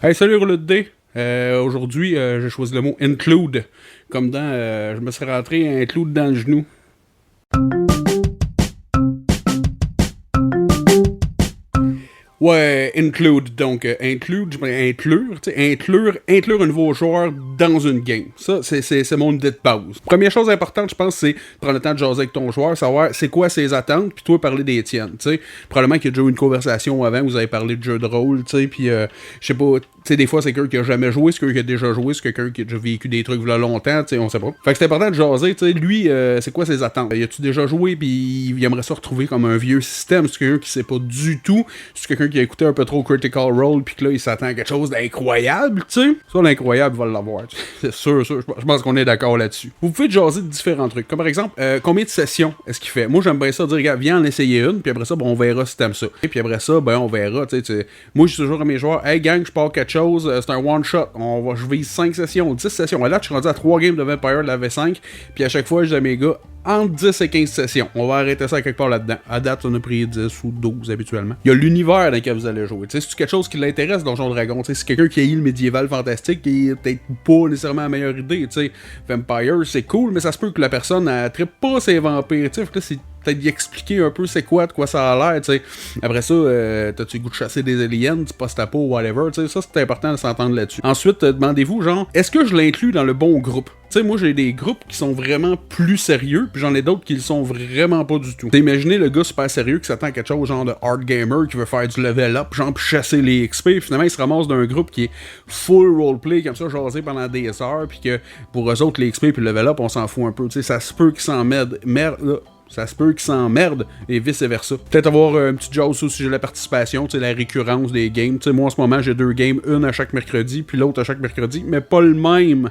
Hey, salut Rouleau de dés. Aujourd'hui, j'ai choisi le mot include. Comme dans, je me suis rentré un include dans le genou. Ouais, include. Donc, include, inclure un nouveau joueur dans une game. Ça, c'est mon idée de base. Première chose importante, je pense, c'est prendre le temps de jaser avec ton joueur, savoir c'est quoi ses attentes, puis toi, parler des tiennes, tu sais. Probablement qu'il y a déjà eu une conversation avant, vous avez parlé de jeu de rôle, tu sais, puis je sais pas, tu sais, des fois, c'est quelqu'un qui a jamais joué, c'est quelqu'un qui a déjà joué, c'est quelqu'un qui a déjà vécu des trucs là longtemps, tu sais, on sait pas. Fait que c'est important de jaser, tu sais, lui, c'est quoi ses attentes? Y a-tu déjà joué, puis il aimerait ça retrouver comme un vieux système? C'est quelqu'un qui sait pas du tout, c'est quelqu'un qui a écouté un peu trop Critical Role, puis que là, il s'attend à quelque chose d'incroyable, tu sais. Ça, l'incroyable, il va l'avoir. C'est sûr, je pense qu'on est d'accord là-dessus. Vous pouvez jaser de différents trucs. Comme par exemple, combien de sessions est-ce qu'il fait? Moi, j'aime bien ça dire, regarde, viens en essayer une, puis après ça, on verra si t'aimes ça. Et puis après ça, on verra, tu sais. Moi, je dis toujours à mes joueurs, hey gang, je pars quelque chose, c'est un one-shot. Je vise 5 sessions, 10 sessions. Là, je suis rendu à 3 games de Vampire de la V5, puis à chaque fois, je dis à mes gars, entre 10 et 15 sessions. On va arrêter ça quelque part là-dedans. À date, on a pris 10 ou 12 habituellement. Il y a l'univers dans lequel vous allez jouer. C'est quelque chose qui l'intéresse, Donjon Dragon. C'est quelqu'un qui a eu le médiéval fantastique qui est peut-être pas nécessairement la meilleure idée. T'sais. Vampire, c'est cool, mais ça se peut que la personne ne traite pas ses vampires. Là, c'est peut-être d'y expliquer un peu c'est quoi, de quoi ça a l'air. T'sais. Après ça, t'as-tu le goût de chasser des aliens, du post-apo ou whatever. T'sais. Ça, c'est important de s'entendre là-dessus. Ensuite, demandez-vous, genre, est-ce que je l'inclus dans le bon groupe? Tu sais, moi, j'ai des groupes qui sont vraiment plus sérieux, puis j'en ai d'autres qui le sont vraiment pas du tout. Imaginez le gars super sérieux qui s'attend à quelque chose genre de hard gamer, qui veut faire du level up, genre chasser les XP, finalement, il se ramasse d'un groupe qui est full roleplay, comme ça, jasé pendant des heures, puis que pour eux autres, les XP puis le level up, on s'en fout un peu. Tu sais, ça se peut qu'ils s'emmerdent. Ça se peut qu'ils s'emmerdent et vice-versa. Peut-être avoir un petit jazz au sujet de la participation, tu sais, la récurrence des games. Tu sais, moi, en ce moment, j'ai 2 games, une à chaque mercredi, puis l'autre à chaque mercredi, mais pas le même.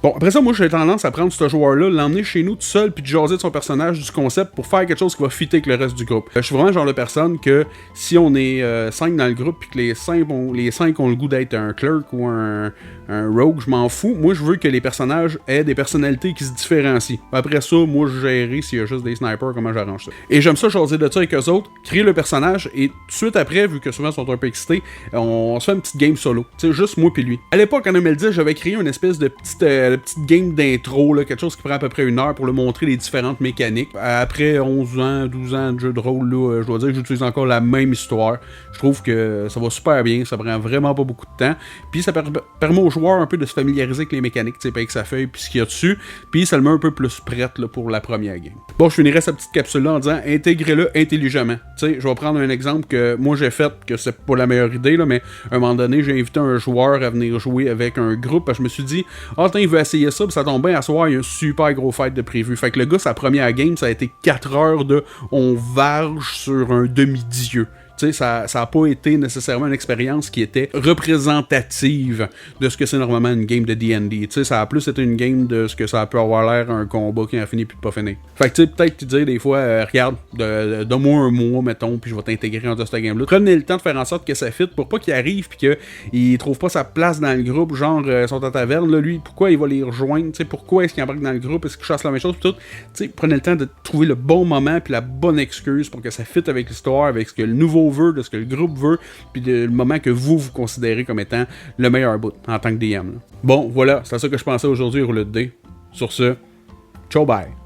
Bon, après ça, moi, j'ai tendance à prendre ce joueur-là, l'emmener chez nous tout seul, puis de jaser de son personnage, du concept, pour faire quelque chose qui va fitter avec le reste du groupe. Je suis vraiment le genre de personne que, si on est 5 dans le groupe, puis que les 5 ont le goût d'être un clerk ou un rogue, je m'en fous. Moi, je veux que les personnages aient des personnalités qui se différencient. Après ça, moi, je gérerai s'il y a juste des snipers, comment j'arrange ça. Et j'aime ça, jaser de ça avec eux autres, créer le personnage, et tout de suite après, vu que souvent ils sont un peu excités, on se fait une petite game solo. Tu sais, juste moi puis lui. À l'époque, en 2010, j'avais créé une espèce de petite game d'intro, là, quelque chose qui prend à peu près 1 heure pour le montrer les différentes mécaniques. Après 11 ans, 12 ans de jeu de rôle, là, je dois dire que j'utilise encore la même histoire. Je trouve que ça va super bien, ça prend vraiment pas beaucoup de temps. Puis ça permet aux joueurs un peu de se familiariser avec les mécaniques, tu sais, avec sa feuille puis ce qu'il y a dessus. Puis ça le met un peu plus prête là, pour la première game. Bon, je finirai cette petite capsule-là en disant intégrez-le intelligemment. Tu sais, je vais prendre un exemple que moi j'ai fait, que c'est pas la meilleure idée, là, mais à un moment donné, j'ai invité un joueur à venir jouer avec un groupe. Je me suis dit, attends, il veut essayer ça, puis ça tombe bien, à soir, il y a un super gros fight de prévu. Fait que le gars, sa première game, ça a été 4 heures de on varge sur un demi-dieu. Tu sais, ça a pas été nécessairement une expérience qui était représentative de ce que c'est normalement une game de D&D. Tu sais, ça a plus été une game de ce que ça peut avoir l'air un combat qui a fini puis pas fini. Fait que tu sais, peut-être te dire des fois, regarde, donne-moi un mois, mettons, puis je vais t'intégrer dans cette game-là. Prenez le temps de faire en sorte que ça fit pour pas qu'il arrive puis qu'il trouve pas sa place dans le groupe, genre, ils sont en taverne, là, lui, pourquoi il va les rejoindre, tu sais, pourquoi est-ce qu'il embarque dans le groupe, est-ce qu'il chasse la même chose, pis tout. Tu sais, prenez le temps de trouver le bon moment puis la bonne excuse pour que ça fit avec l'histoire, avec ce que le nouveau veut, de ce que le groupe veut, puis le moment que vous considérez comme étant le meilleur bout en tant que DM. Là. Bon, voilà, c'est à ça que je pensais aujourd'hui, Rouleau de dés. Sur ce, ciao bye!